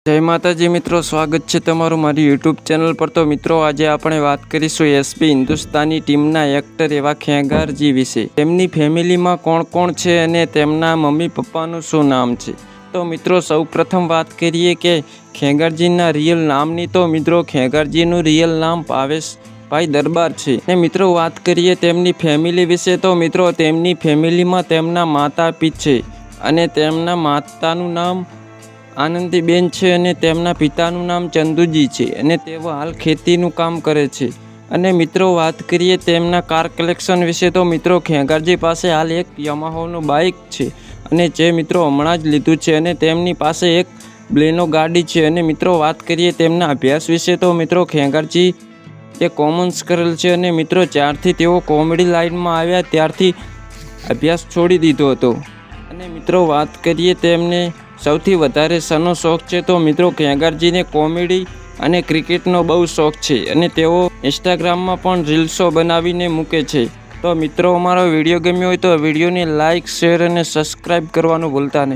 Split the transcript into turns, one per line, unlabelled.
જય માતાજી મિત્રો, સ્વાગત છે તમારું મારી યુટ્યુબ ચેનલ પર। તો મિત્રો આજે આપણે વાત કરીશું એસપી હિન્દુસ્તાની ટીમના એક્ટર એવા ખેંગારજી વિશે। તેમની ફેમિલીમાં કોણ કોણ છે અને તેમના મમ્મી પપ્પાનું શું નામ છે। તો મિત્રો સૌ પ્રથમ વાત કરીએ કે ખેંગારજીના રિયલ નામની। તો મિત્રો ખેંગારજીનું રિયલ નામ ભાવેશભાઈ દરબાર છે। અને મિત્રો વાત કરીએ તેમની ફેમિલી વિશે। તો મિત્રો તેમની ફેમિલીમાં તેમના માતા પિતા છે અને તેમના માતાનું નામ આનંદીબેન છે અને તેમના પિતાનું નામ ચંદુજી છે અને તેઓ હાલ ખેતીનું કામ કરે છે। અને મિત્રો વાત કરીએ તેમના કાર કલેક્શન વિશે। તો મિત્રો ખેંગારજી પાસે હાલ એક યામાહાનું બાઇક છે અને જે મિત્રો હમણાં જ લીધું છે અને તેમની પાસે એક બ્લેનો ગાડી છે। અને મિત્રો વાત કરીએ તેમના અભ્યાસ વિશે। તો મિત્રો ખેંગારજી એ કોમર્સ કરેલ છે અને મિત્રો જ્યારથી તેઓ કોમેડી લાઇનમાં આવ્યા ત્યારથી અભ્યાસ છોડી દીધો હતો। અને મિત્રો વાત કરીએ તેમને સૌથી વધારે શાનો શોખ છે। તો મિત્રો ખેંગારજીને કોમેડી અને ક્રિકેટનો બહુ શોખ છે અને તેઓ ઇન્સ્ટાગ્રામમાં પણ રીલ્સો બનાવીને મૂકે છે। તો મિત્રો અમારો વિડીયો ગમ્યો હોય તો વિડીયોને લાઇક, શેર અને સબસ્ક્રાઈબ કરવાનું ભૂલતા નહીં।